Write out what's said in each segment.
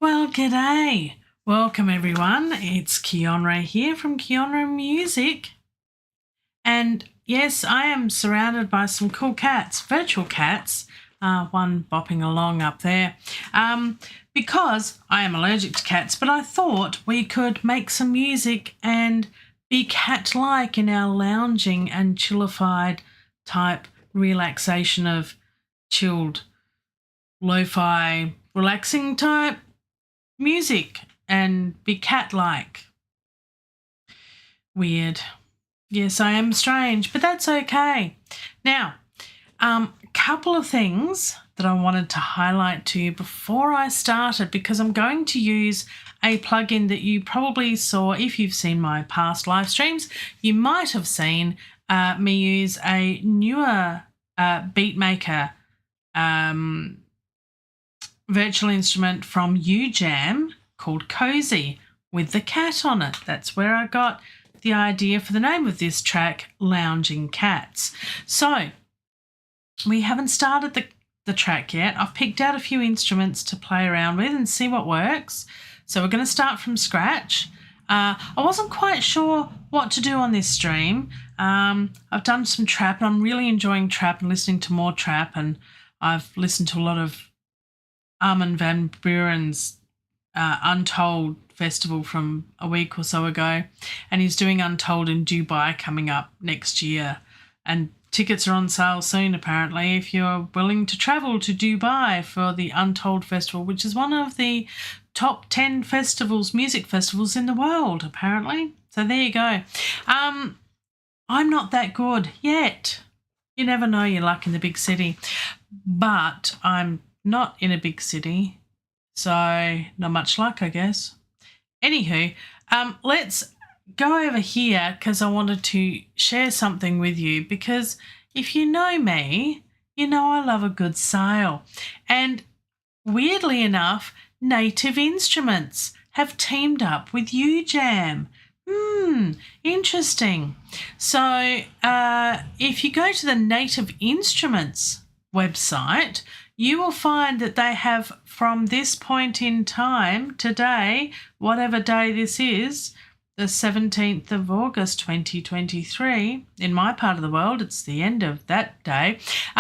Well, g'day. Welcome, everyone. It's Keeonra here from Keeonra Music. And yes, I am surrounded by some cool cats, virtual cats, one bopping along up there, because I am allergic to cats, but I thought we could make some music and be cat-like in our lounging and chillified type relaxation of chilled, LoFi, relaxing type music and be cat-like. Weird. Yes, I am strange, but that's okay. Now, a couple of things that I wanted to highlight to you before I started, because I'm going to use a plugin that you probably saw if you've seen my past live streams. You might have seen me use a newer beatmaker virtual instrument from UJam called Cozy with the cat on it. That's where I got the idea for the name of this track, Lounging Cats. So we haven't started the track yet. I've picked out a few instruments to play around with and see what works. So we're going to start from scratch. I wasn't quite sure what to do on this stream. I've done some trap and I'm really enjoying trap and listening to more trap, and I've listened to a lot of Armin van Buuren's Untold festival from a week or so ago, and he's doing Untold in Dubai coming up next year, and tickets are on sale soon apparently if you're willing to travel to Dubai for the Untold festival, which is one of the top 10 music festivals in the world apparently. So there you go. I'm not that good yet. You never know your luck in the big city, but I'm not in a big city, so not much luck, I guess. Anywho, let's go over here because I wanted to share something with you, because if you know me, you know I love a good sale. And weirdly enough, Native Instruments have teamed up with UJam. Interesting. So if you go to the Native Instruments website, you will find that they have, from this point in time, today, whatever day this is, the 17th of August 2023, in my part of the world, it's the end of that day.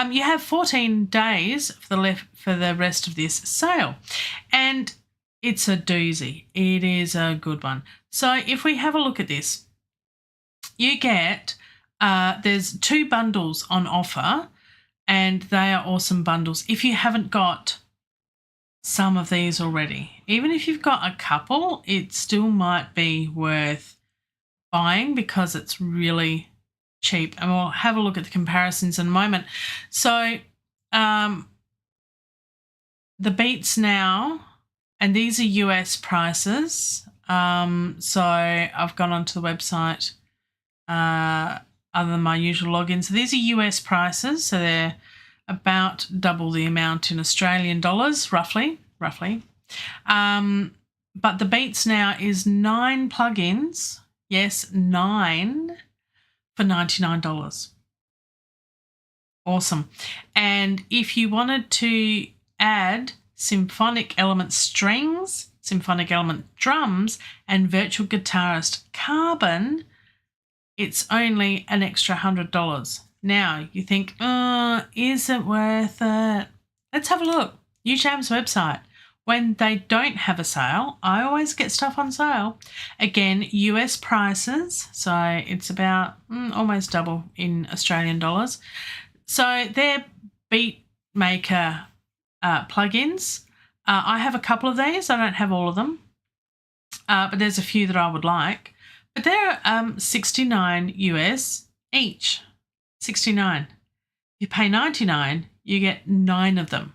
You have 14 days for the rest of this sale, and it's a doozy. It is a good one. So if we have a look at this, you get, there's 2 bundles on offer, and they are awesome bundles. If you haven't got some of these already, even if you've got a couple, it still might be worth buying because it's really cheap. And we'll have a look at the comparisons in a moment. So the Beats now, and these are US prices. So I've gone onto the website other than my usual login. So these are US prices, so they're about double the amount in Australian dollars, roughly. But the Beats now is 9 plugins, yes, 9 for $99. Awesome. And if you wanted to add symphonic element strings, symphonic element drums, and virtual guitarist Carbon, it's only an extra $100. Now, you think, is it worth it? Let's have a look. UJam's website. When they don't have a sale, I always get stuff on sale. Again, US prices, so it's about almost double in Australian dollars. So they're beat maker plugins. I have a couple of these. I don't have all of them, but there's a few that I would like. But they're $69 US each. 69. You pay $99, you get 9 of them.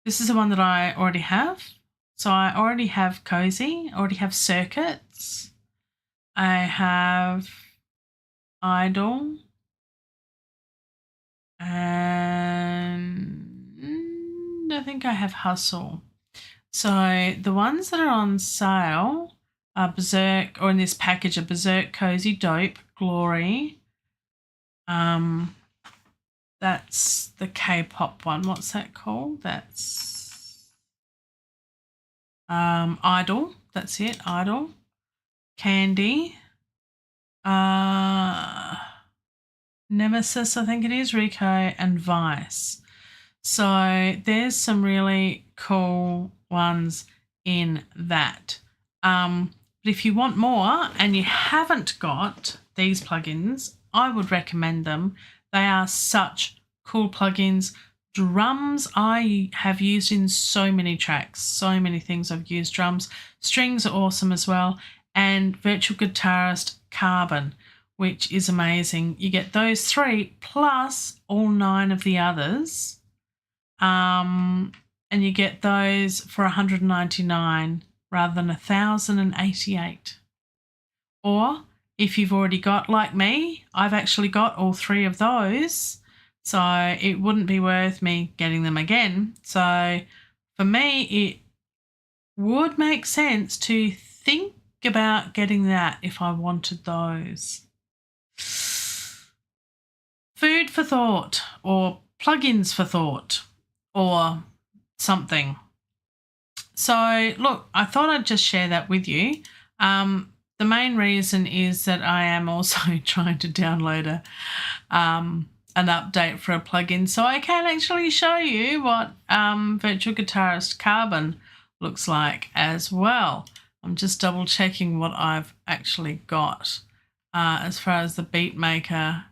This is the one that I already have. So I already have Cozy, I already have Circuits, I have Idol, and I think I have Hustle. So the ones that are on sale are Berserk, or in this package are Berserk, Cozy, Dope, Glory. That's the K-pop one. What's that called? That's Idol, that's it, Idol, Candy, Nemesis, I think it is, Rico, and Vice. So there's some really cool ones in that. But if you want more and you haven't got these plugins, I would recommend them. They are such cool plugins. Drums I have used in so many tracks, so many things I've used drums. Strings are awesome as well. And Virtual Guitarist Carbon, which is amazing. You get those 3 plus all 9 of the others. And you get those for $199 rather than $1,088. Or if you've already got, like me, I've actually got all 3 of those, so it wouldn't be worth me getting them again. So for me, it would make sense to think about getting that if I wanted those. Food for thought, or plugins for thought, or something. So look, I thought I'd just share that with you. The main reason is that I am also trying to download an update for a plugin, so I can actually show you what Virtual Guitarist Carbon looks like as well. I'm just double checking what I've actually got as far as the Beatmaker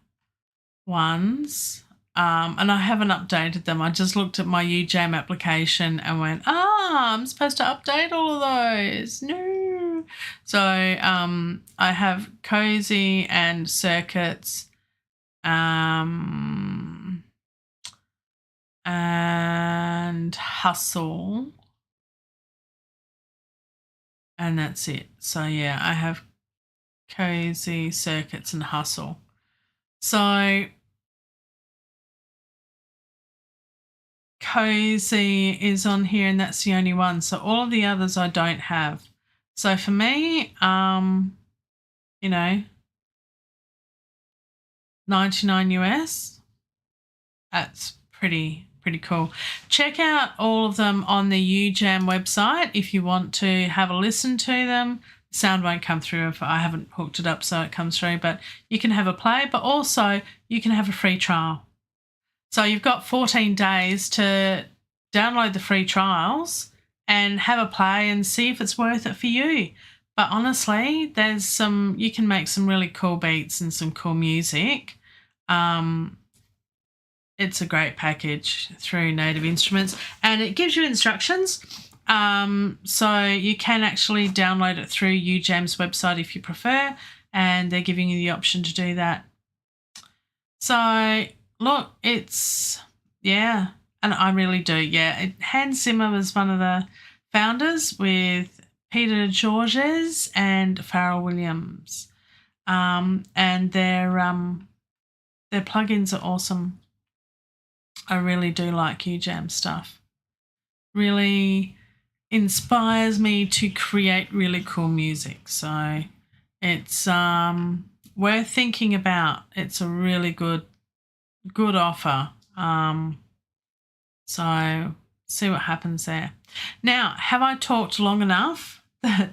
ones. And I haven't updated them. I just looked at my UJAM application and went, I'm supposed to update all of those. No. So I have Cozy and Circuits and Hustle. And that's it. So, yeah, I have Cozy, Circuits and Hustle. So Cozy is on here and that's the only one. So all of the others I don't have. So for me, 99 US, that's pretty cool. Check out all of them on the UJAM website if you want to have a listen to them. Sound won't come through if I haven't hooked it up so it comes through, but you can have a play, but also you can have a free trial. So you've got 14 days to download the free trials and have a play and see if it's worth it for you. But honestly, you can make some really cool beats and some cool music. It's a great package through Native Instruments, and it gives you instructions. So you can actually download it through UJAM's website if you prefer, and they're giving you the option to do that. So look, and I really do, yeah. Hans Zimmer was one of the founders with Peter Georges and Pharrell Williams, and their plugins are awesome. I really do like UJAM stuff. Really inspires me to create really cool music. So it's worth thinking about. It's a really good offer. So see what happens there. Now, have I talked long enough that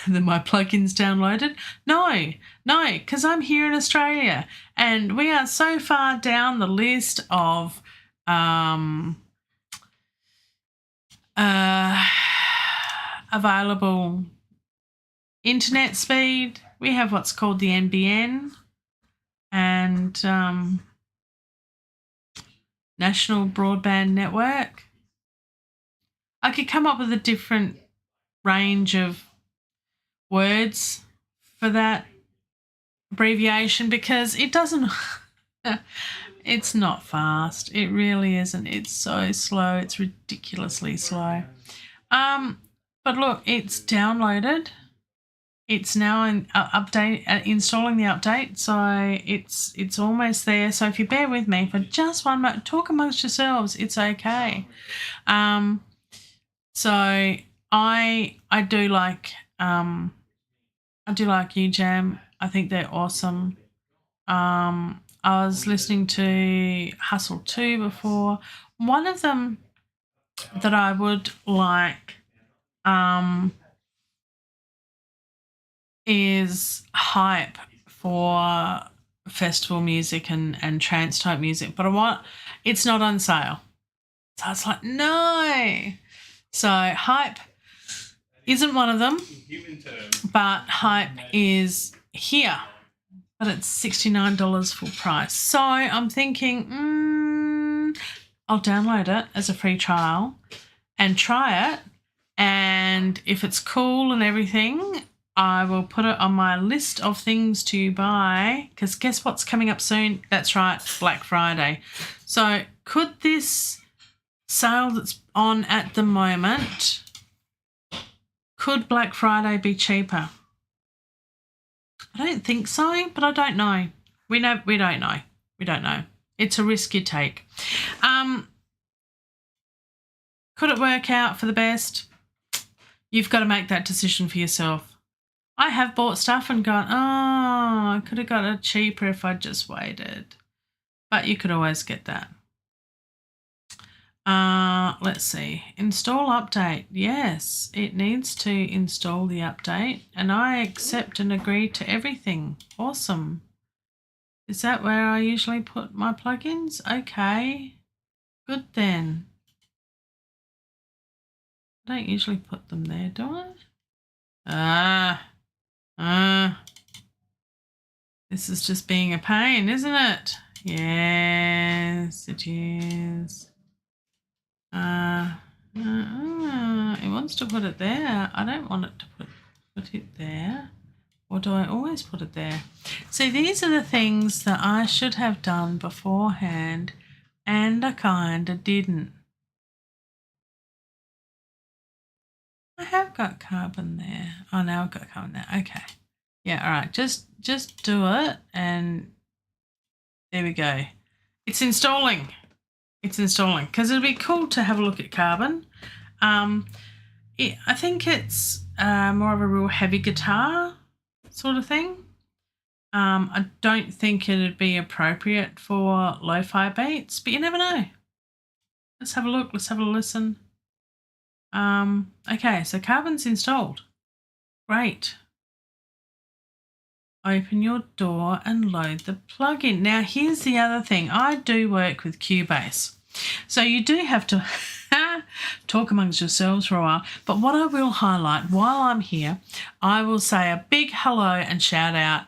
my plugin's downloaded? No, because I'm here in Australia and we are so far down the list of available internet speed. We have what's called the NBN and National Broadband Network. I could come up with a different range of words for that abbreviation because it doesn't it's not fast. It really isn't. It's so slow. It's ridiculously slow. But look, it's downloaded. It's now installing the update, so it's almost there. So if you bear with me for just one moment, talk amongst yourselves. It's okay. So I do like UJAM. I think they're awesome. I was listening to Hustle 2 before. One of them that I would like is hype for festival music and trance type music, but it's not on sale. So it's like, no. So hype isn't one of them, but hype is here. But it's $69 full price. So I'm thinking, I'll download it as a free trial and try it. And if it's cool and everything, I will put it on my list of things to buy, because guess what's coming up soon? That's right, Black Friday. So could this sale that's on at the moment, could Black Friday be cheaper? I don't think so, but I don't know. We don't know. We don't know. It's a risk you take. Could it work out for the best? You've got to make that decision for yourself. I have bought stuff and gone, I could have got it cheaper if I'd just waited. But you could always get that. Let's see. Install update. Yes, it needs to install the update, and I accept and agree to everything. Awesome. Is that where I usually put my plugins? Okay. Good then. I don't usually put them there, do I? This is just being a pain, isn't it? Yes, it is. It wants to put it there. I don't want it to put it there. Or do I always put it there? See, these are the things that I should have done beforehand, and I kind of didn't. I have got carbon there. Oh, now I've got carbon there. Okay. Yeah, all right. Just do it, and there we go. It's installing. It's installing, because it'd be cool to have a look at carbon. I think it's more of a real heavy guitar sort of thing. I don't think it'd be appropriate for lo-fi beats, but you never know. Let's have a look. Let's have a listen. Okay, so carbon's installed. Great. Open your door and load the plugin. Now, here's the other thing. I do work with Cubase. So you do have to talk amongst yourselves for a while. But what I will highlight while I'm here, I will say a big hello and shout out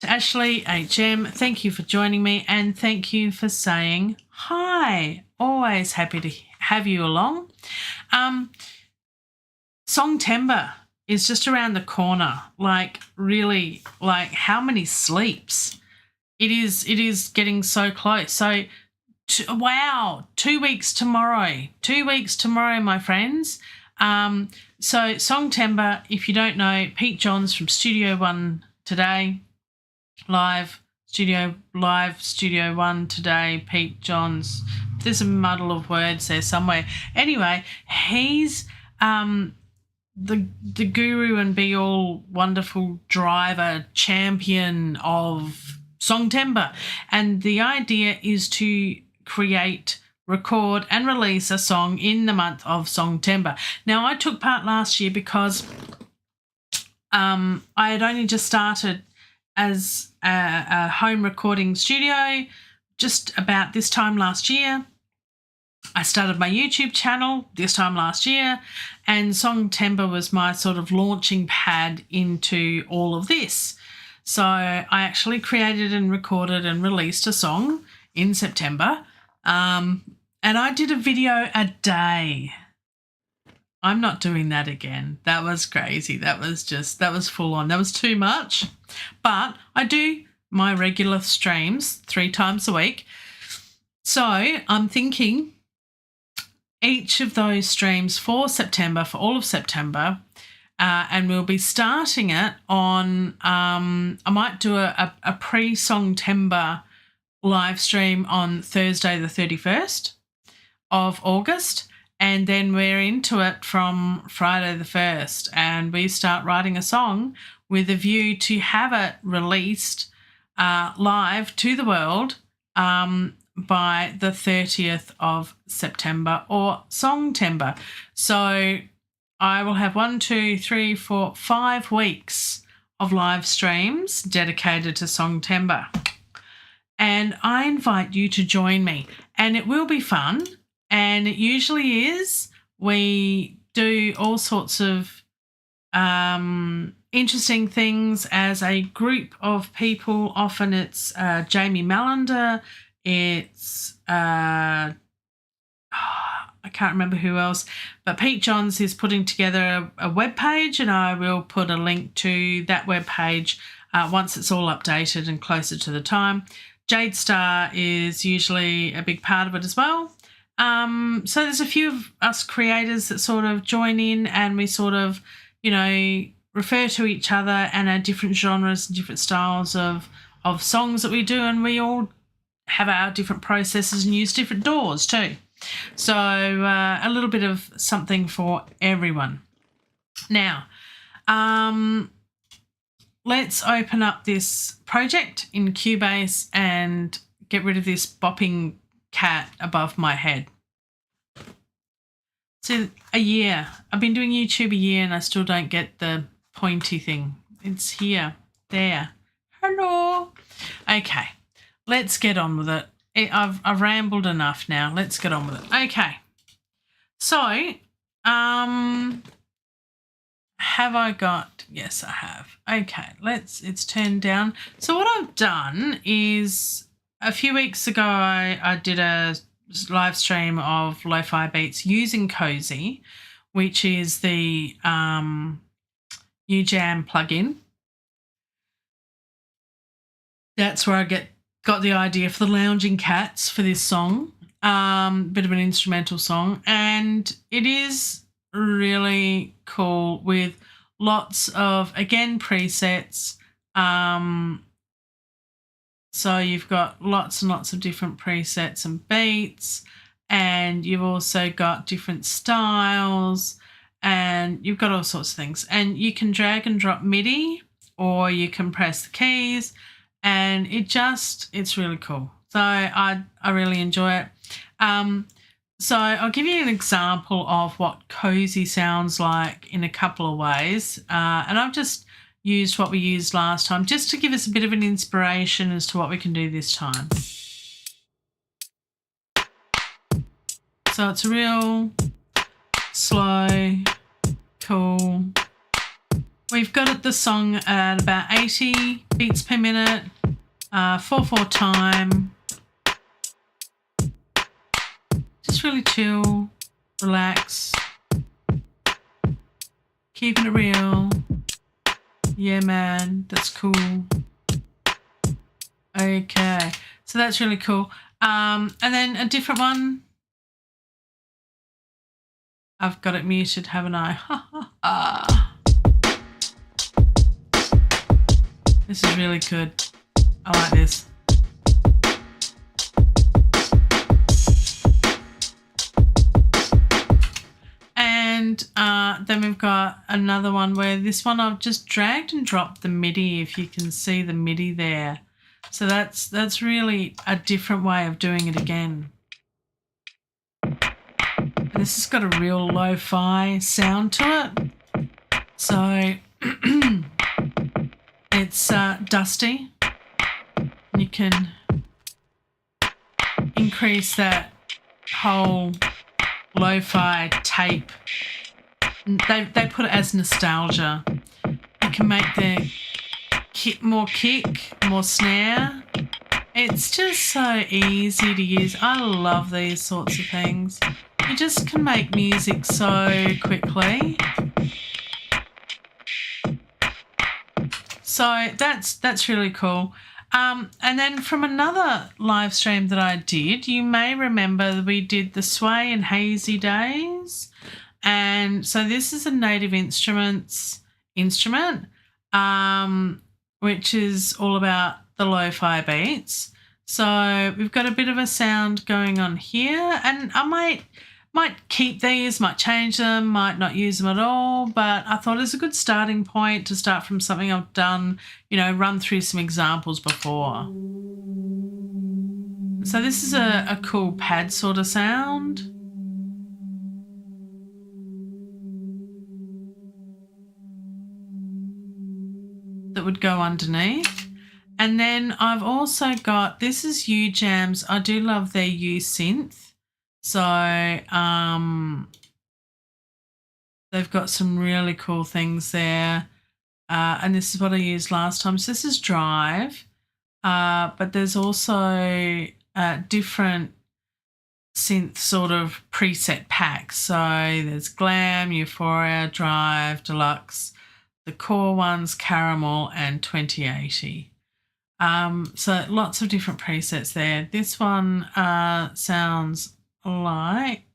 to Ashley HM. Thank you for joining me, and thank you for saying hi. Always happy to have you along. Songtember is just around the corner. Like, really, like, how many sleeps? It is getting so close. So, wow, 2 weeks tomorrow. 2 weeks tomorrow, my friends. So Songtember, if you don't know, Pete Johns from Studio One today, Studio One today, Pete Johns. There's a muddle of words there somewhere. Anyway, he's the guru and be all wonderful driver champion of Songtember, and the idea is to create, record and release a song in the month of Songtember. Now, I took part last year because I had only just started as a home recording studio just about this time last year. I started my YouTube channel this time last year, and Songtember was my sort of launching pad into all of this. So I actually created and recorded and released a song in September, and I did a video a day. I'm not doing that again. That was crazy. That was full on. That was too much. But I do my regular streams 3 times a week. So I'm thinking each of those streams for September, for all of September, and we'll be starting it on, I might do a pre-Songtember live stream on Thursday the 31st of August, and then we're into it from Friday the 1st, and we start writing a song with a view to have it released live to the world by the 30th of September or Songtember. So I will have 5 weeks of live streams dedicated to Songtember. And I invite you to join me. And it will be fun. And it usually is. We do all sorts of interesting things as a group of people. Often it's Jamie Mallender. It's I can't remember who else, but Pete Johns is putting together a web page, and I will put a link to that web page once it's all updated and closer to the time. Jade Star is usually a big part of it as well. So there's a few of us creators that sort of join in, and we sort of, refer to each other and our different genres and different styles of songs that we do, and we all have our different processes and use different doors too. So a little bit of something for everyone. Now, let's open up this project in Cubase and get rid of this bopping cat above my head. So a year. I've been doing YouTube a year and I still don't get the pointy thing. It's here. There. Hello. Okay. Let's get on with it. I've rambled enough now. Let's get on with it. Okay. So, have I got? Yes, I have. Okay. It's turned down. So what I've done is a few weeks ago I did a live stream of Lo-Fi beats using Cozy, which is the UJam plugin. That's where I got the idea for the lounging cats for this song, bit of an instrumental song, and it is really cool with lots of, again, presets. So you've got lots and lots of different presets and beats, and you've also got different styles, and you've got all sorts of things. And you can drag and drop MIDI, or you can press the keys, and it's really cool. So I really enjoy it. So I'll give you an example of what Cozy sounds like in a couple of ways. And I've just used what we used last time just to give us a bit of an inspiration as to what we can do this time. So it's a real slow, cool. We've got the song at about 80 beats per minute, 4/4 time. Just really chill, relax, keeping it real. Yeah, man, that's cool. Okay, so that's really cool. And then a different one. I've got it muted, haven't I? This is really good. I like this. And then we've got another one where this one I've just dragged and dropped the MIDI, if you can see the MIDI there. So that's really a different way of doing it again. And this has got a real lo-fi sound to it. So it's dusty. You can increase that whole lo-fi tape. They put it as nostalgia. You can make the more kick, more snare. It's just so easy to use. I love these sorts of things. You just can make music so quickly. So that's really cool. And then from another live stream that I did, you may remember that we did the Sway and Hazy Days. And so this is a Native Instruments instrument, which is all about the lo-fi beats. So we've got a bit of a sound going on here, and I might keep these, might change them, might not use them at all, but I thought it's a good starting point to start from something I've done, run through some examples before. So this is a cool pad sort of sound. that would go underneath. And then I've also got, this is Whadjuk's. I do love their U synth. So they've got some really cool things there. And this is what I used last time. So this is Drive. But there's also different synth sort of preset packs. So there's Glam, Euphoria, Drive, Deluxe, the core ones, Caramel and 2080. So lots of different presets there. This one sounds like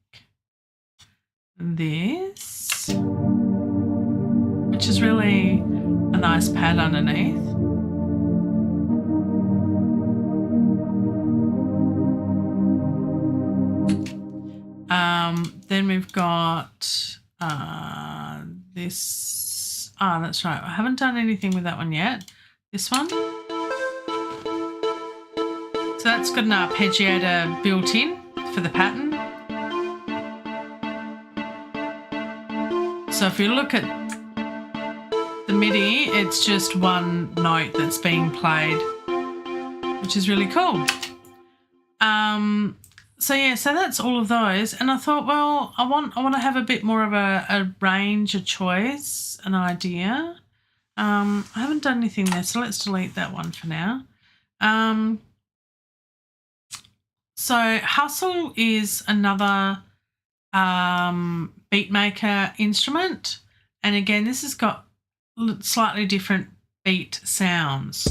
this, which is really a nice pad underneath. Then we've got this. Oh, that's right. I haven't done anything with that one yet. This one. So that's got an arpeggiator built in for the pattern. So if you look at the MIDI, it's just one note that's being played, which is really cool. So yeah, so that's all of those. And I thought, well, I want to have a bit more of a range, a choice, an idea. I haven't done anything there, so let's delete that one for now. So Hustle is another beat maker instrument. And again, this has got slightly different beat sounds.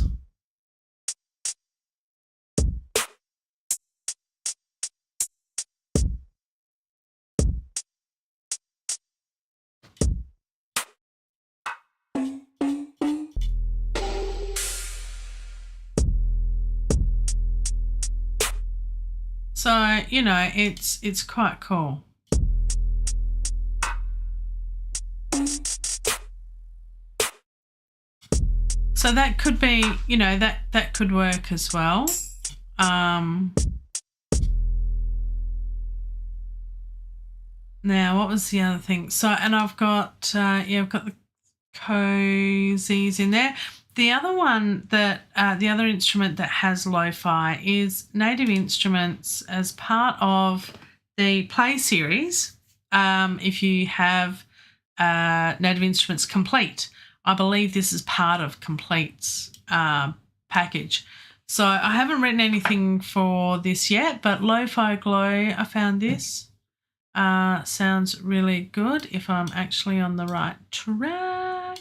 So, you know, it's quite cool. So that could be, you know, that could work as well. Now, what was the other thing? So, and I've got, I've got the cozies in there. The other one that, the other instrument that has LoFi is Native Instruments as part of the Play series. If you have Native Instruments Complete, I believe this is part of Complete's package. So I haven't written anything for this yet, but LoFi Glow, I found this. Sounds really good if I'm actually on the right track.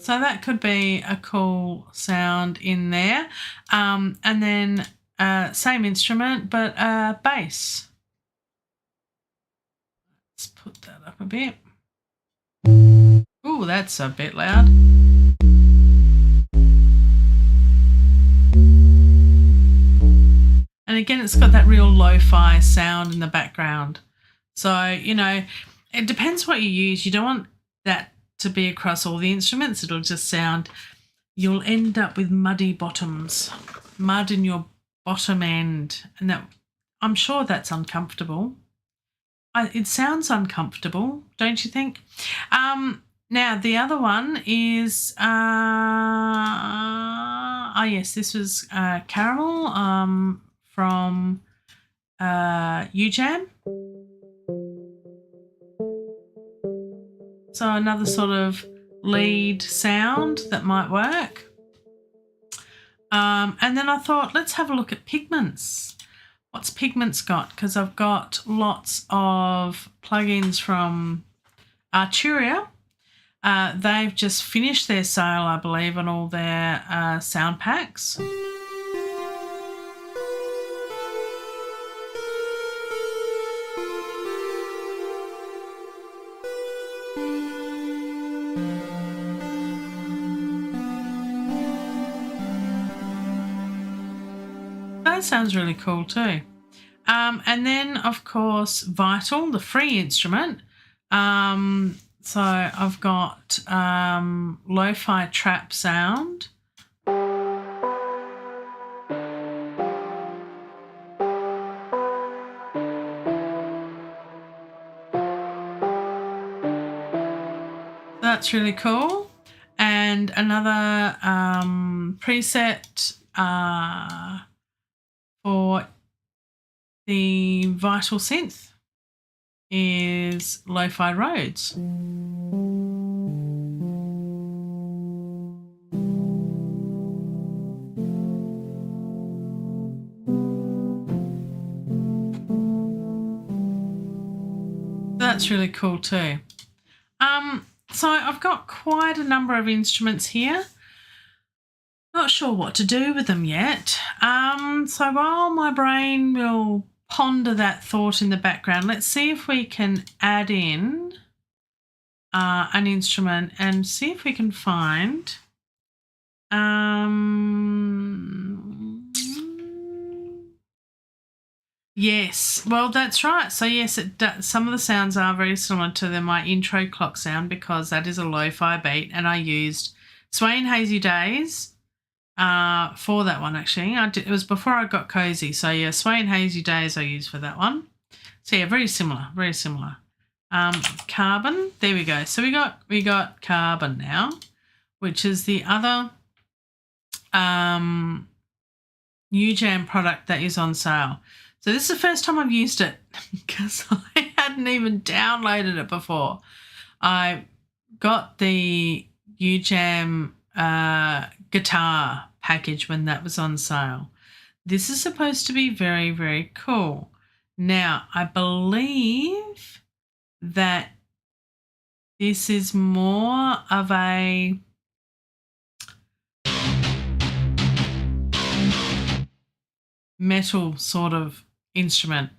So that could be a cool sound in there. And then same instrument, but bass. Let's put that up a bit. Ooh, that's a bit loud. And again, it's got that real lo-fi sound in the background. So, you know, it depends what you use. You don't want that to be across all the instruments. It'll just sound, you'll end up with muddy bottoms, mud in your bottom end. And that, I'm sure that's uncomfortable. It sounds uncomfortable, don't you think? Now, the other one is, yes, this was Caramel from Whadjuk. So another sort of lead sound that might work. And then I thought, let's have a look at Pigments. What's Pigments got? Because I've got lots of plugins from Arturia. They've just finished their sale, I believe, on all their sound packs. That sounds really cool too. And then, of course, Vital, the free instrument. So I've got lo-fi trap sound. that's really cool. And another preset for the Vital Synth is Lo-Fi Roads. That's really cool too. So I've got quite a number of instruments here. Not sure what to do with them yet. So while my brain will ponder that thought in the background, let's see if we can add in an instrument and see if we can find yes, well, that's right. So yes, it does. Some of the sounds are very similar to my intro clock sound because that is a lo-fi beat, and I used Sway and Hazy Days for that one. Actually, it was before I got Cozy. So yeah, Sway and Hazy Days I used for that one. So yeah, very similar, very similar. Carbon. There we go. So we got Carbon now, which is the other New Jam product that is on sale. So this is the first time I've used it because I hadn't even downloaded it before. I got the UJam guitar package when that was on sale. This is supposed to be very, very cool. Now, I believe that this is more of a metal sort of instrument.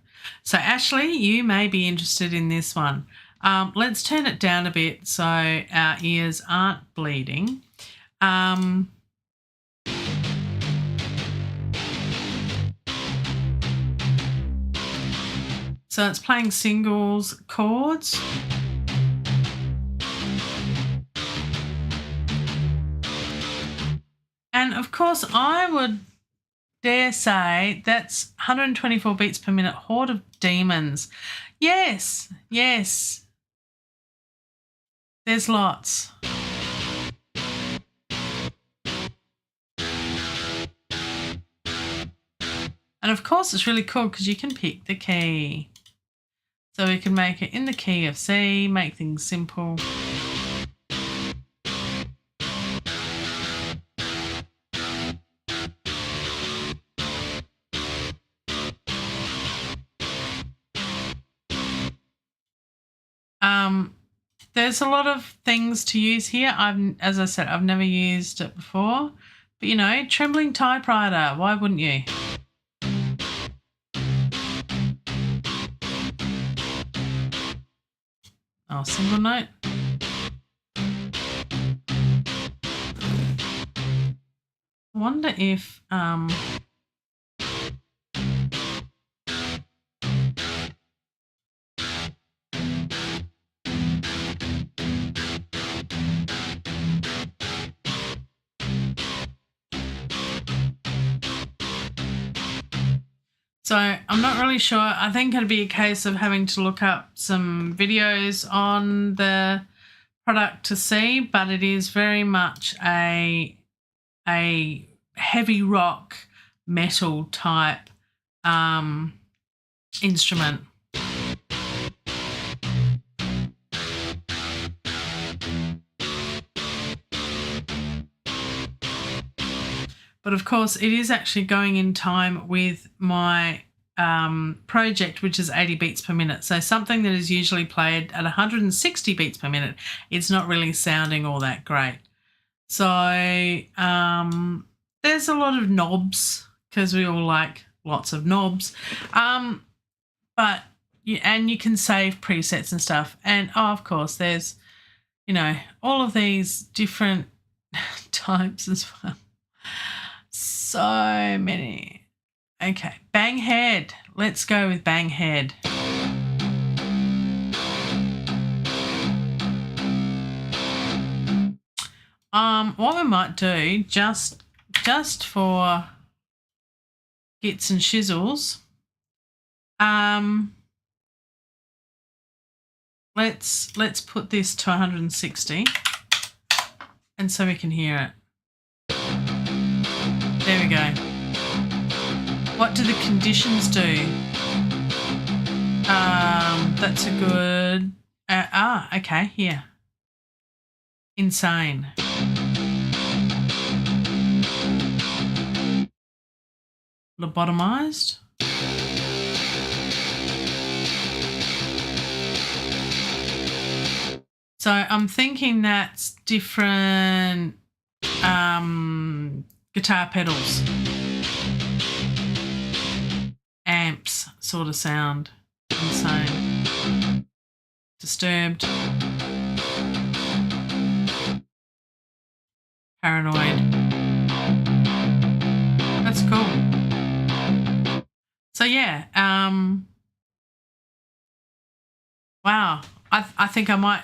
So Ashley, you may be interested in this one. Let's turn it down a bit so our ears aren't bleeding. So it's playing singles chords. And of course I would dare say that's 124 beats per minute, Horde of Demons. Yes, yes. There's lots. And of course it's really cool because you can pick the key. So we can make it in the key of C, make things simple. There's a lot of things to use here. As I said, I've never used it before. But, you know, trembling typewriter, why wouldn't you? Oh, single note. I wonder if... So I'm not really sure. I think it'd be a case of having to look up some videos on the product to see, but it is very much a heavy rock metal type instrument. But of course, it is actually going in time with my project, which is 80 beats per minute. So something that is usually played at 160 beats per minute, it's not really sounding all that great. So there's a lot of knobs because we all like lots of knobs. But you can save presets and stuff. And of course, there's, you know, all of these different types as well. So many. Okay, bang head. Let's go with bang head. What we might do, just for gits and shizzles, let's put this to 160. and so we can hear it. There we go. What do the conditions do? That's a good... okay, here. Insane. Lobotomized. So I'm thinking that's different guitar pedals. Amps sort of sound. Insane. Disturbed. Paranoid. That's cool. So yeah, wow. I think I might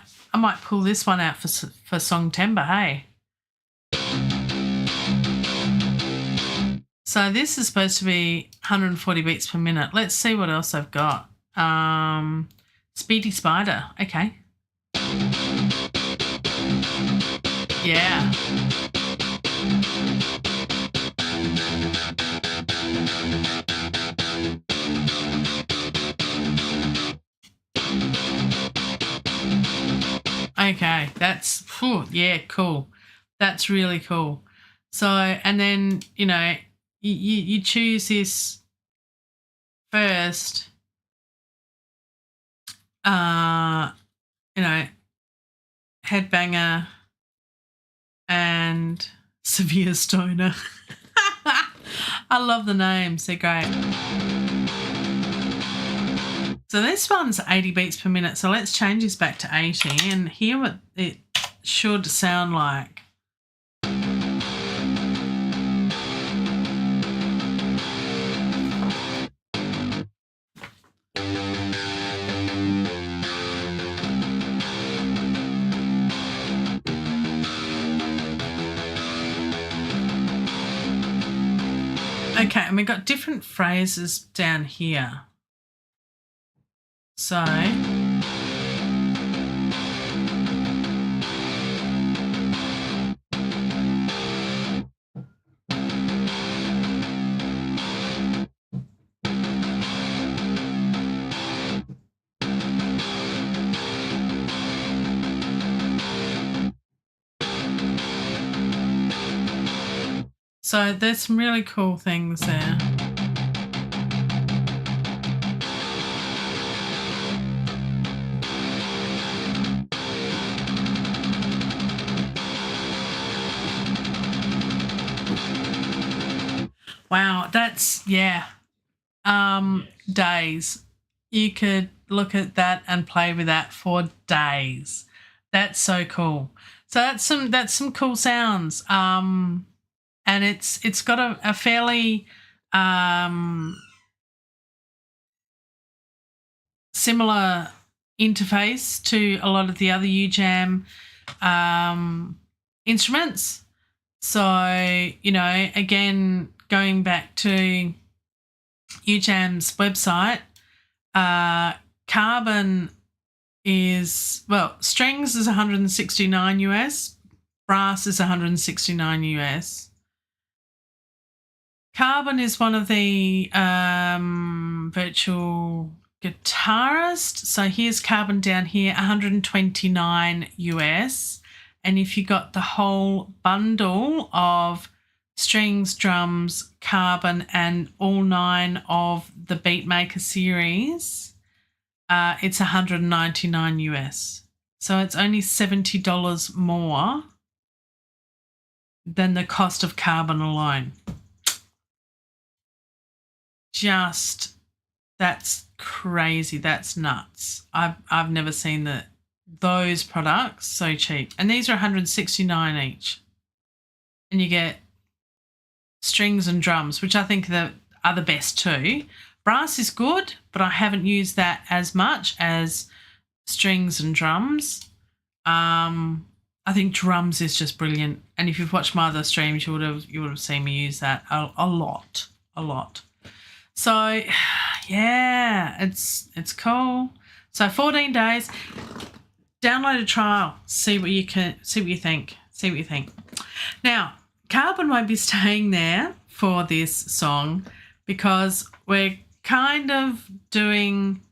pull this one out for Songtember, hey. So this is supposed to be 140 beats per minute. Let's see what else I've got. Speedy Spider. Okay. Yeah. Okay, that's, yeah, cool. That's really cool. So, and then, you know, you choose this first, you know, headbanger and severe stoner. I love the names. They're great. So this one's 80 beats per minute. So let's change this back to 80 and hear what it should sound like. Okay, and we've got different phrases down here. So, there's some really cool things there. Wow, that's, yeah, days. You could look at that and play with that for days. That's so cool. So that's some cool sounds. And it's got a fairly similar interface to a lot of the other UJAM instruments. So, you know, again, going back to UJAM's website, carbon is, well, strings is 169 US, brass is 169 US. Carbon is one of the virtual guitarists. So here's Carbon down here, 129 US. And if you got the whole bundle of strings, drums, Carbon, and all 9 of the Beatmaker series, it's 199 US. So it's only $70 more than the cost of Carbon alone. Just, that's crazy. That's nuts. I've never seen those products so cheap. And these are 169 each. And you get strings and drums, which I think are the best too. Brass is good, but I haven't used that as much as strings and drums. I think drums is just brilliant. And if you've watched my other streams, you would have seen me use that a lot. So, yeah, it's cool. So 14 days. Download a trial. See what you think. See what you think. Now, Carbon won't be staying there for this song because we're kind of doing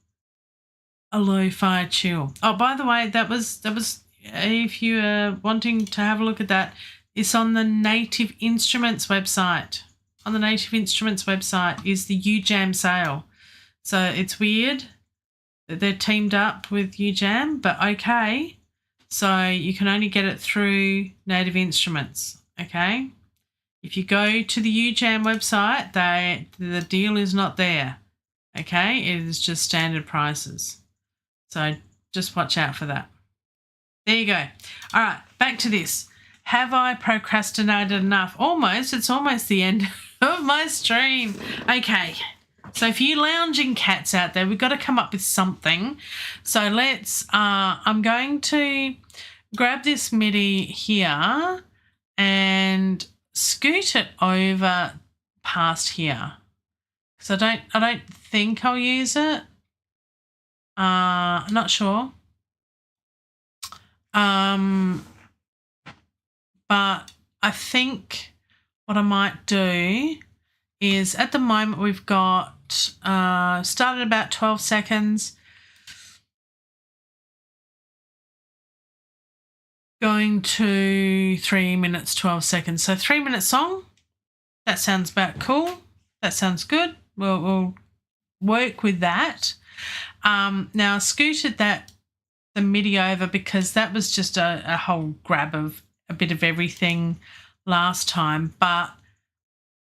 a lo-fi chill. Oh, by the way, that was if you are wanting to have a look at that, it's on the Native Instruments website. On the Native Instruments website is the UJAM sale. So it's weird that they're teamed up with UJAM, but okay. So you can only get it through Native Instruments, okay? If you go to the UJAM website, the deal is not there, okay? It is just standard prices. So just watch out for that. There you go. All right, back to this. Have I procrastinated enough? Almost. It's almost the end of my stream. Okay. So if you lounging cats out there, we've got to come up with something. So let's, I'm going to grab this MIDI here and scoot it over past here. Because I don't think I'll use it. I'm not sure. But I think what I might do is at the moment we've got started about 12 seconds, going to 3 minutes, 12 seconds. So 3 minute song, that sounds about cool. That sounds good. We'll work with that. Now I scooted the MIDI over because that was just a whole grab of a bit of everything last time, but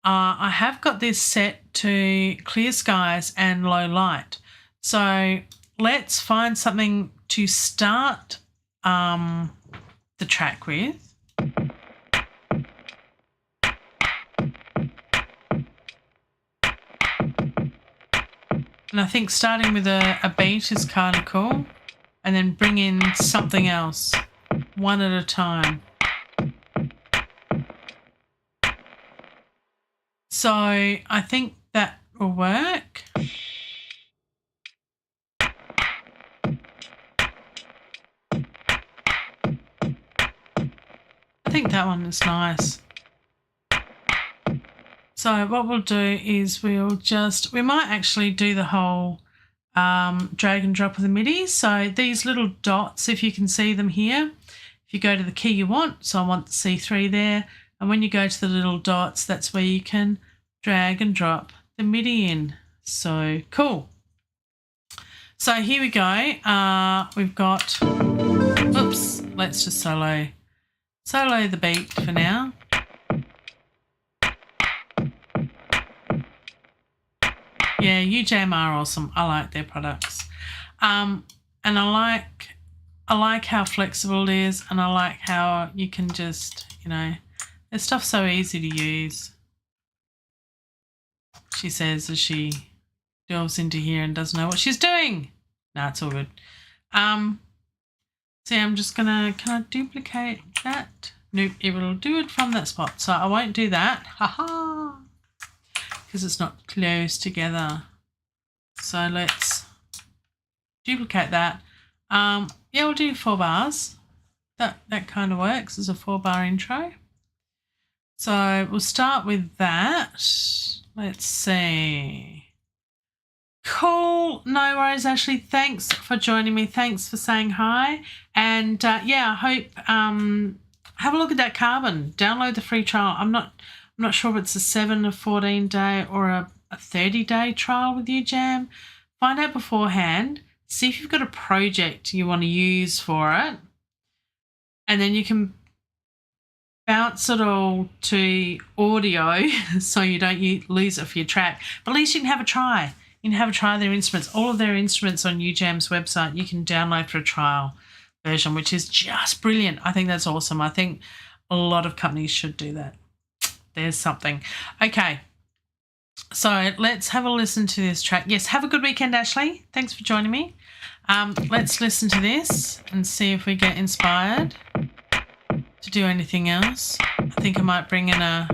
I have got this set to clear skies and low light. So let's find something to start the track with. And I think starting with a beat is kind of cool, and then bring in something else one at a time. So I think that will work. I think that one is nice. So what we'll do is we might actually do the whole drag and drop of the MIDI. So these little dots, if you can see them here, if you go to the key you want, so I want the C3 there, and when you go to the little dots, that's where you can drag and drop the MIDI in. So cool. So here we go. We've got, oops, let's just solo the beat for now. Yeah, UJAM are awesome. I like their products. And I like how flexible it is, and I like how you can just, their stuff's so easy to use. She says as she delves into here and doesn't know what she's doing. No, it's all good. See, I'm just can I duplicate that? Nope, it will do it from that spot. So I won't do that. Haha. Because it's not close together. So let's duplicate that. Yeah, we'll do 4 bars. That kind of works as a 4-bar intro. So we'll start with that. Let's see. Cool. No worries, Ashley. Thanks for joining me. Thanks for saying hi. And yeah, I hope have a look at that Carbon. Download the free trial. I'm not sure if it's a 7 or 14 day or a 30-day trial with UJAM. Find out beforehand. See if you've got a project you want to use for it. And then you can bounce it all to audio so you don't lose it for your track. But at least you can have a try. You can have a try of their instruments. All of their instruments on UJAM's website you can download for a trial version, which is just brilliant. I think that's awesome. I think a lot of companies should do that. There's something. Okay. So let's have a listen to this track. Yes, have a good weekend, Ashley. Thanks for joining me. Let's listen to this and see if we get inspired to do anything else. I think I might bring in a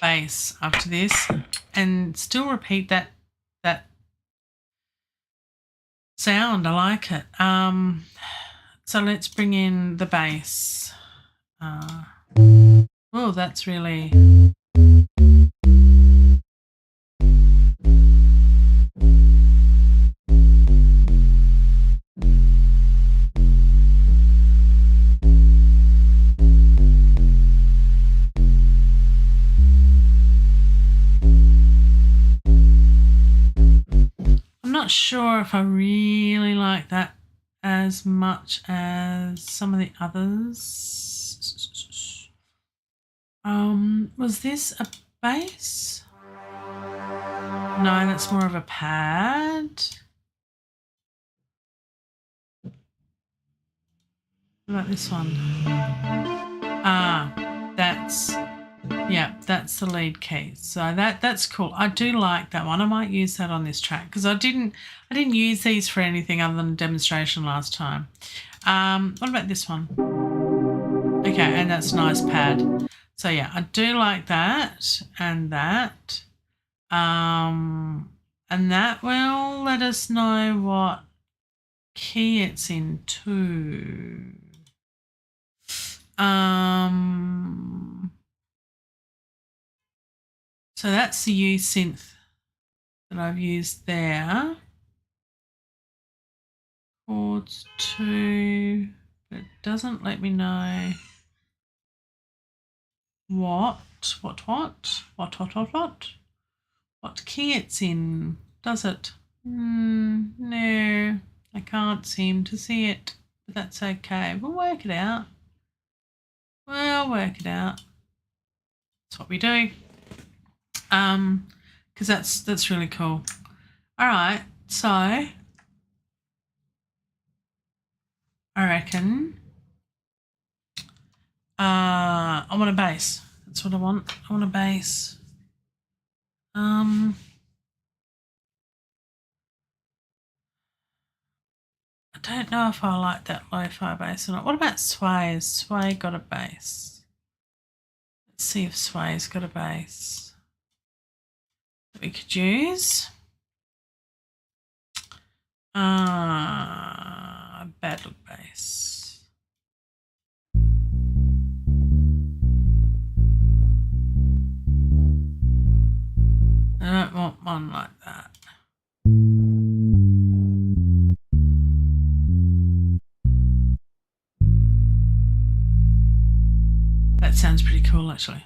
bass after this and still repeat that sound. I like it. So let's bring in the bass. Oh, that's really... I'm not sure if I really like that as much as some of the others. Was this a bass? No, that's more of a pad. What about this one? That's the lead key. So that's cool. I do like that one. I might use that on this track because I didn't use these for anything other than a demonstration last time. What about this one? Okay, and that's a nice pad. So yeah, I do like that and that. And that will let us know what key it's in too. So that's the U synth that I've used there. Chords 2, but it doesn't let me know what key it's in, does it? No, I can't seem to see it, but that's okay. We'll work it out. That's what we do. Because that's really cool. All right, so I reckon I want a bass. That's what I want. I want a bass. I don't know if I like that lo-fi bass or not. What about Sway? Has Sway got a bass? Let's see if Sway's got a bass that we could use. Battle bass. I don't want one like that. That sounds pretty cool, actually.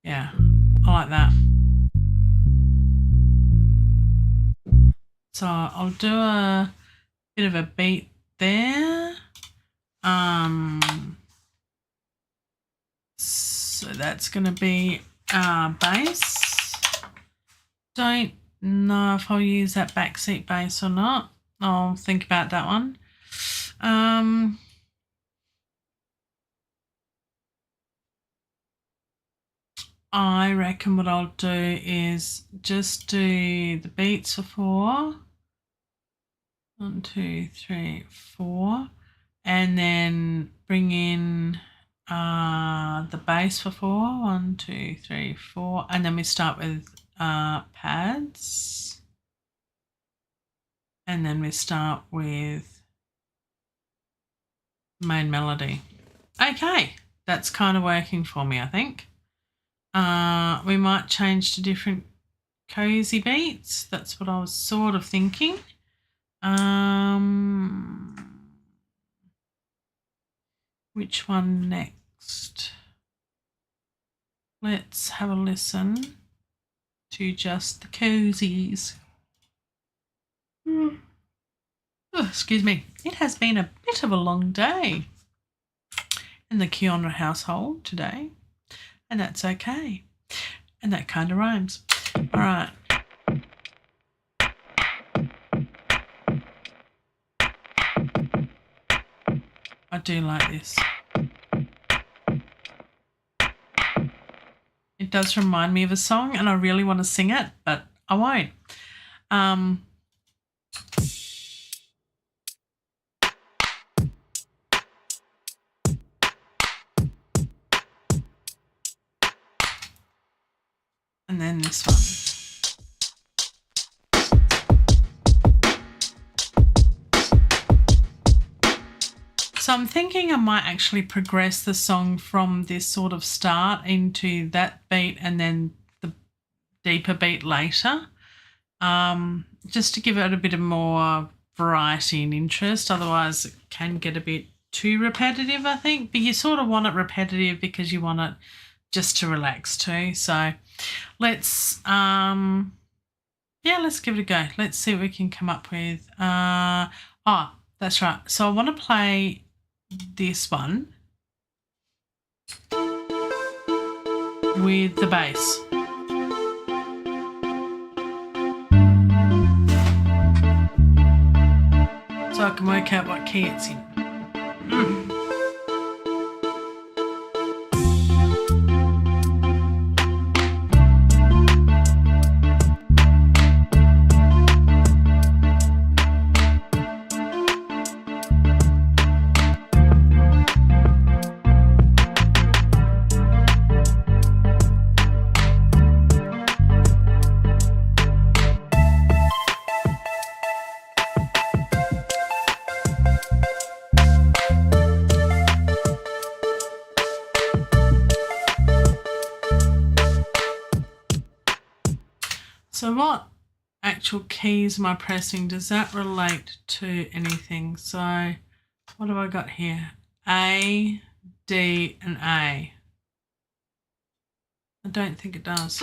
Yeah, I like that. So I'll do a bit of a beat there. So that's going to be bass. Don't know if I'll use that backseat bass or not. I'll think about that one. I reckon what I'll do is just do the beats for 4. 1, 2, 3, 4, and then bring in the bass for 4. 1, 2, 3, 4, and then we start with pads, and then we start with main melody. Okay, that's kind of working for me, I think. We might change to different cozy beats. That's what I was sort of thinking. Which one next? Let's have a listen to just the cozies. Oh, excuse me. It has been a bit of a long day in the Keeonra household today, and that's okay. And that kind of rhymes. All right. I do like this. It does remind me of a song, and I really want to sing it, but I won't. And then this one. So I'm thinking I might actually progress the song from this sort of start into that beat and then the deeper beat later, just to give it a bit of more variety and interest. Otherwise it can get a bit too repetitive, I think, but you sort of want it repetitive because you want it just to relax too. So let's let's give it a go. Let's see what we can come up with. That's right. So I want to play this one with the bass. So I can work out what key it's in. So what actual keys am I pressing? Does that relate to anything? So what have I got here? A, D and A. I don't think it does.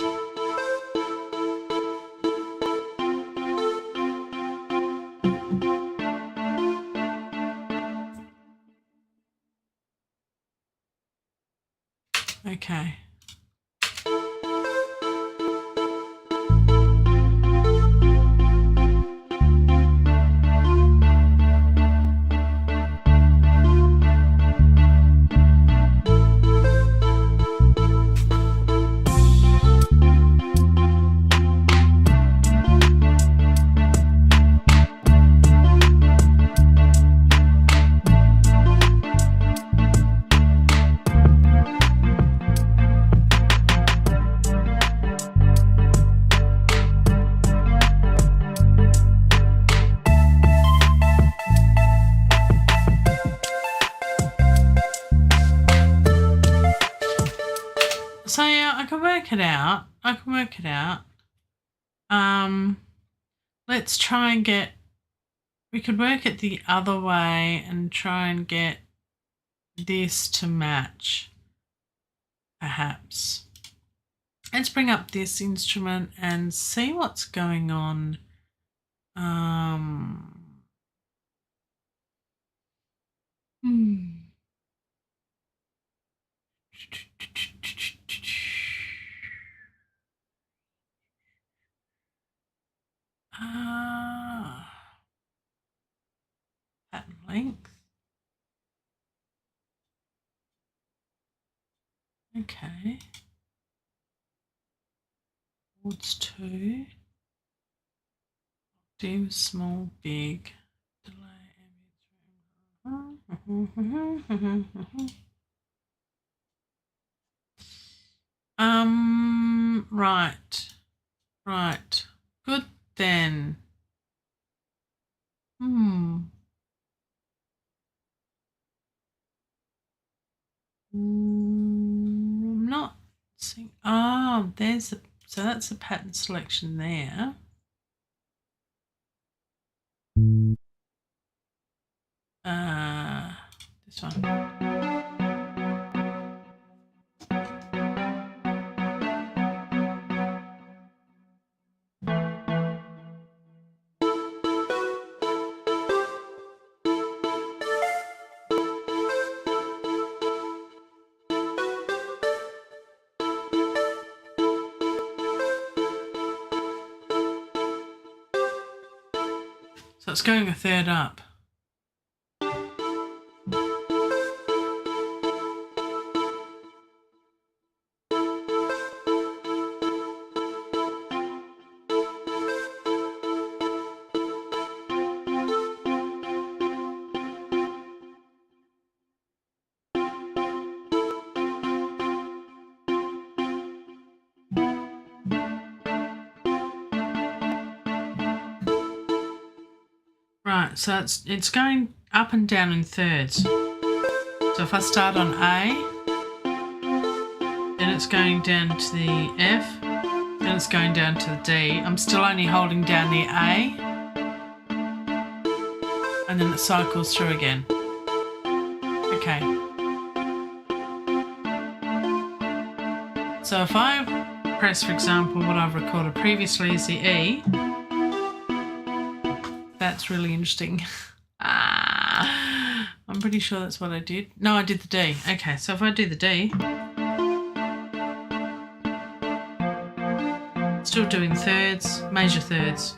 Okay. So yeah, I can work it out. Let's try and get, we could work it the other way and try and get this to match, perhaps. Let's bring up this instrument and see what's going on. Pattern length. Okay. Chords 2. Octave, small, big. Delay, right. Good then. I'm not seeing. Oh, there's the. So that's the pattern selection there. This one. So it's going a third up. Right, so it's going up and down in thirds. So if I start on A, then it's going down to the F, then it's going down to the D. I'm still only holding down the A, and then it cycles through again. Okay. So if I press, for example, what I've recorded previously is the E, that's really interesting. I'm pretty sure that's what I did. No, I did the D. Okay, so if I do the D, still doing thirds, major thirds.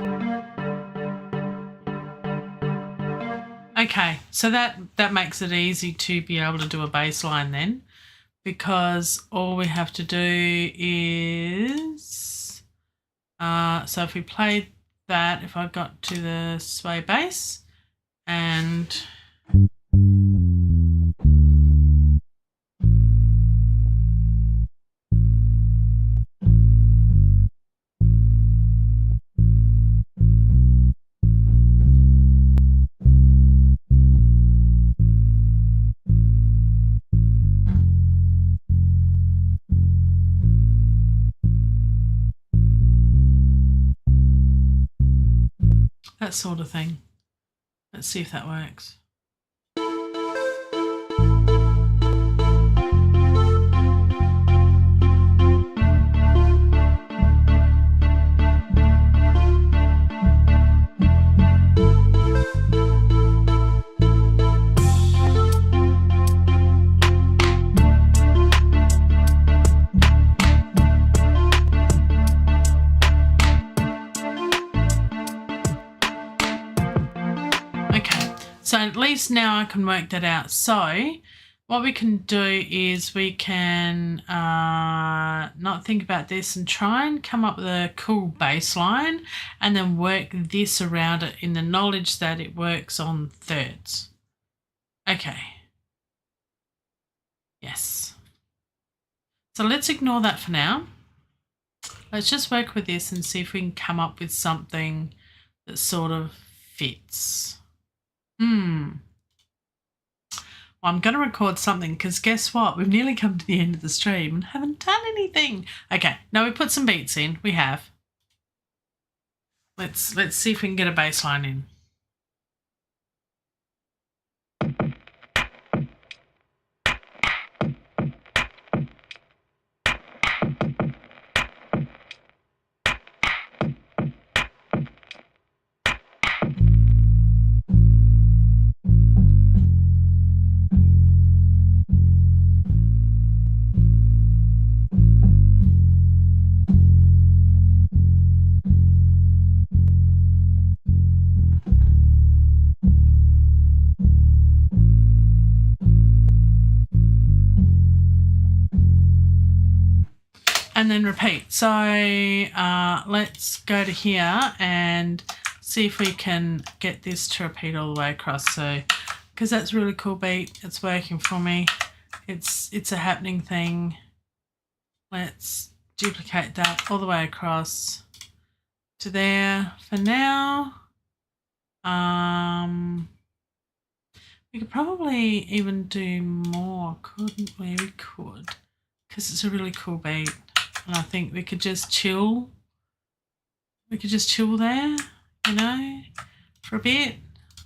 Okay, so that makes it easy to be able to do a bass line then, because all we have to do is, so if we played that, if I got to the sway bass and that sort of thing. Let's see if that works. So at least now I can work that out. So what we can do is we can not think about this and try and come up with a cool bass line and then work this around it in the knowledge that it works on thirds. Okay. Yes. So let's ignore that for now. Let's just work with this and see if we can come up with something that sort of fits. Well, I'm going to record something because guess what? We've nearly come to the end of the stream and haven't done anything. Okay, now we put some beats in. We have. Let's see if we can get a bass line in. And then repeat. So let's go to here and see if we can get this to repeat all the way across. So, because that's a really cool beat, it's working for me. It's a happening thing. Let's duplicate that all the way across to there for now. We could probably even do more, couldn't we? We could, because it's a really cool beat. And I think we could just chill. We could just chill there, you know, for a bit.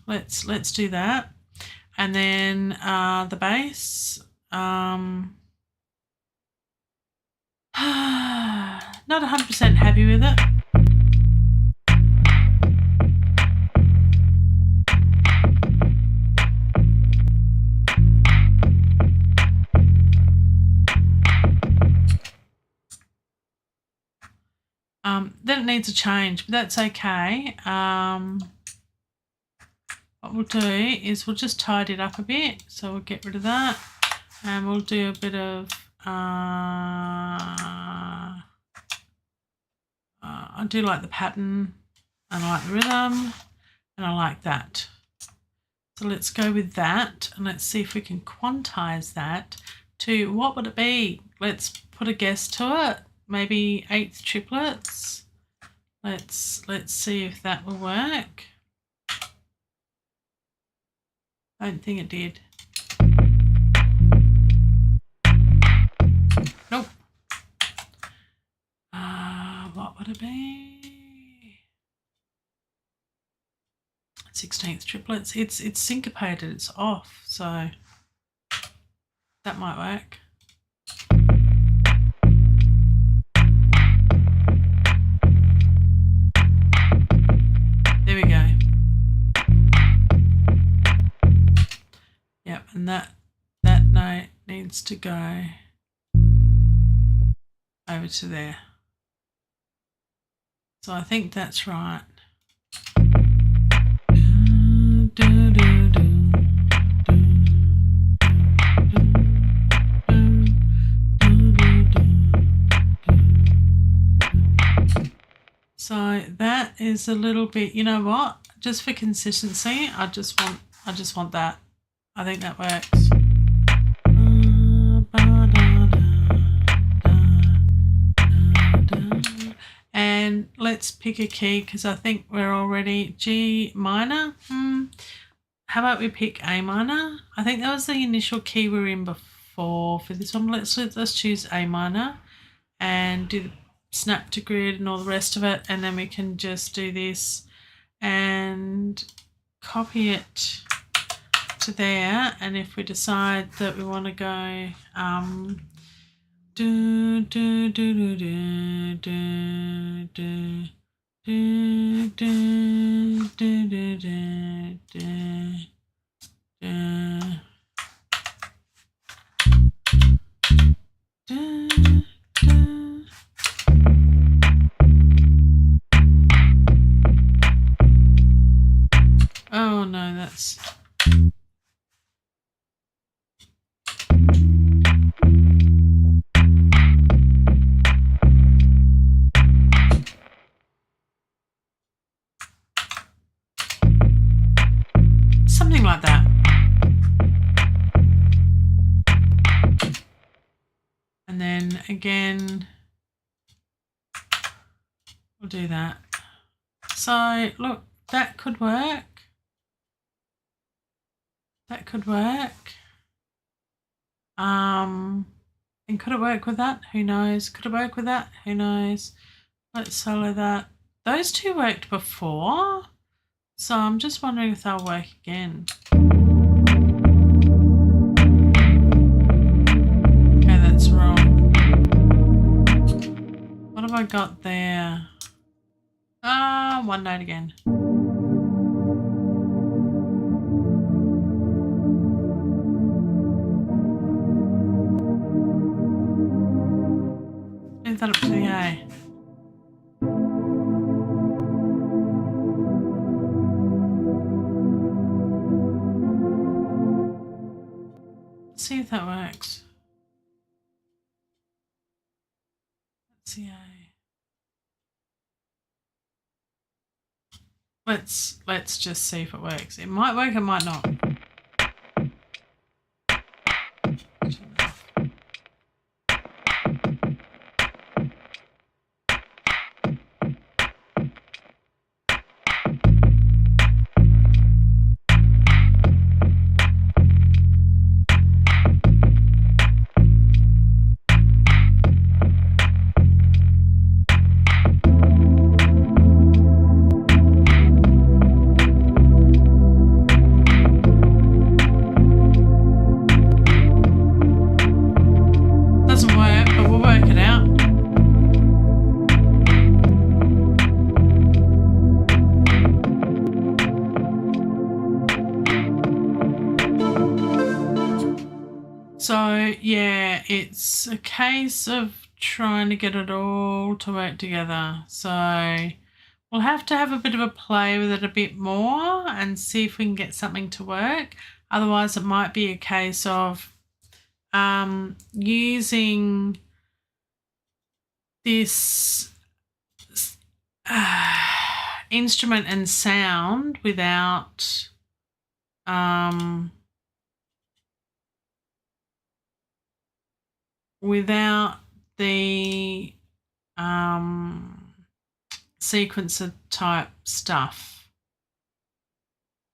Let's do that. And then the bass. Not 100% happy with it. Then it needs a change, but that's okay. What we'll do is we'll just tidy it up a bit. So we'll get rid of that and we'll do a bit of, I do like the pattern and I like the rhythm and I like that. So let's go with that and let's see if we can quantize that to, what would it be? Let's put a guess to it. Maybe 8th triplets. Let's see if that will work. I don't think it did. what would it be? 16th triplets. It's syncopated. It's off. So that might work. There we go. Yep, and that note needs to go over to there. So I think that's right. So that is a little bit, you know what? Just for consistency, I just want that. I think that works. And let's pick a key because I think we're already G minor. How about we pick A minor? I think that was the initial key we were in before for this one. Let's choose A minor and do the snap to grid and all the rest of it, and then we can just do this and copy it to there. And if we decide that we want to go do do do do do do do do do do do do do. Oh no, that's something like that. And then again, we'll do that. So look, that could work. That could work. And could it work with that? Who knows? Could it work with that? Who knows? Let's solo that. Those two worked before, so I'm just wondering if they'll work again. Okay, that's wrong. What have I got there? One note again. Move that up to the A. See if that works. Let's see. Let's just see if it works. It might work, it might not. So yeah, it's a case of trying to get it all to work together. So we'll have to have a bit of a play with it a bit more and see if we can get something to work. Otherwise, it might be a case of using this instrument and sound without the sequencer type stuff.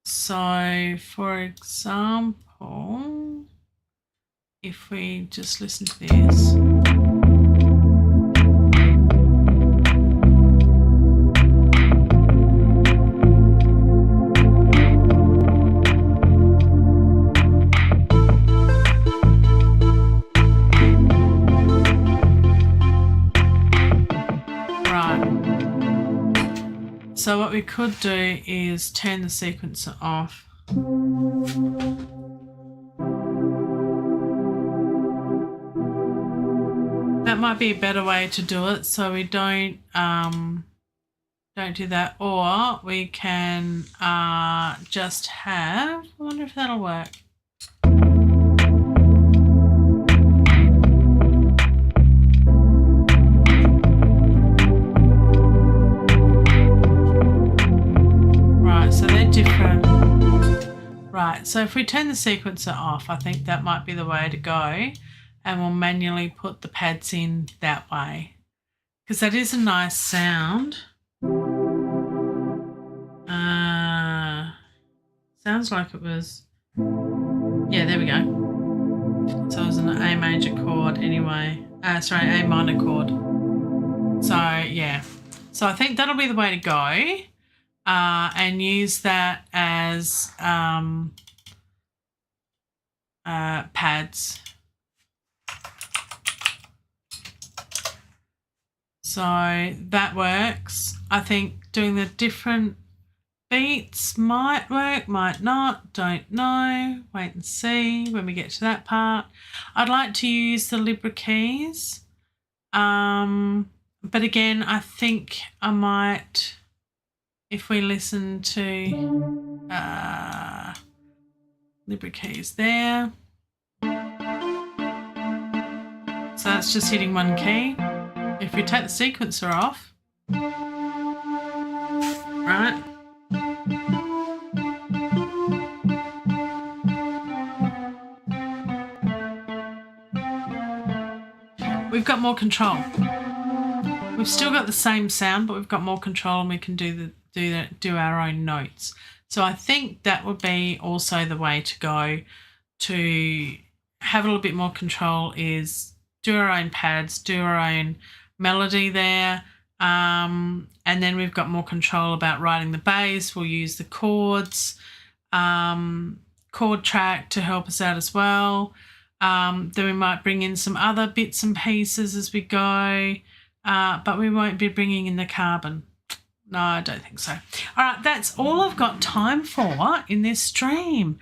So for example, if we just listen to this. So what we could do is turn the sequencer off. That might be a better way to do it, so we don't do that. Or we can just have, I wonder if that'll work. Right, so they're different. Right, so if we turn the sequencer off, I think that might be the way to go. And we'll manually put the pads in that way, because that is a nice sound. Sounds like it was, yeah, there we go. So it was an A major chord anyway. Sorry, A minor chord. So yeah, so I think that'll be the way to go, and use that as pads. So that works. I think doing the different beats might work, might not, don't know. Wait and see when we get to that part. I'd like to use the Libra keys. But again, I think I might, if we listen to Libra keys there. So that's just hitting one key. If we take the sequencer off, right, we've got more control. We've still got the same sound, but we've got more control, and we can do our own notes. So I think that would be also the way to go to have a little bit more control, is do our own pads, do our own melody there, and then we've got more control about writing the bass. We'll use the chords, chord track to help us out as well. Then we might bring in some other bits and pieces as we go, but we won't be bringing in the carbon. No, I don't think so. All right, that's all I've got time for in this stream.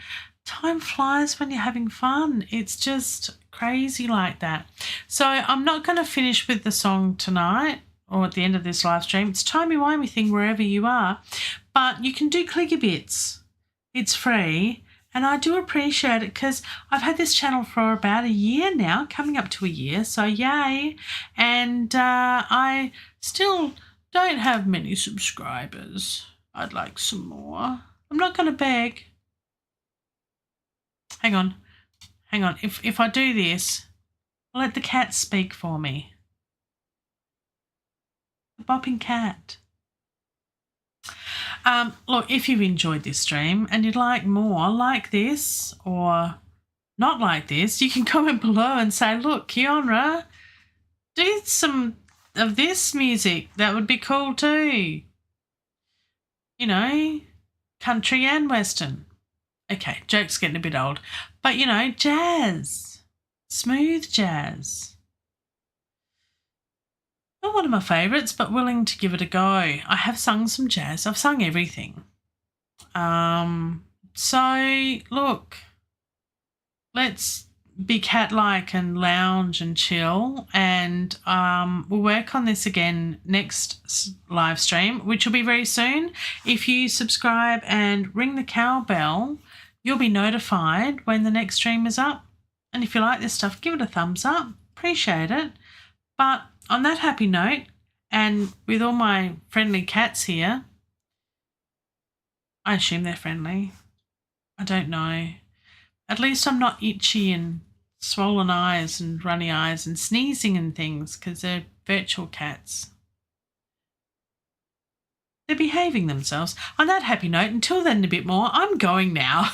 Time flies when you're having fun. It's just crazy like that. So I'm not going to finish with the song tonight or at the end of this live stream. It's timey-wimey thing wherever you are, but you can do clicky bits. It's free, and I do appreciate it because I've had this channel for about a year now, coming up to a year, so yay. And I still don't have many subscribers. I'd like some more. I'm not going to beg. Hang on. If I do this, I'll let the cat speak for me. The bopping cat. Look, if you've enjoyed this stream and you'd like more like this or not like this, you can comment below and say, look, Keeonra, do some of this music. That would be cool too. You know, country and western. Okay, joke's getting a bit old. But, you know, jazz. Smooth jazz. Not one of my favourites, but willing to give it a go. I have sung some jazz. I've sung everything. So, look, let's be cat-like and lounge and chill, and we'll work on this again next live stream, which will be very soon. If you subscribe and ring the cowbell, you'll be notified when the next stream is up. And if you like this stuff, give it a thumbs up. Appreciate it. But on that happy note, and with all my friendly cats here, I assume they're friendly. I don't know. At least I'm not itchy and swollen eyes and runny eyes and sneezing and things, because they're virtual cats. They're behaving themselves. On that happy note, until then a bit more, I'm going now.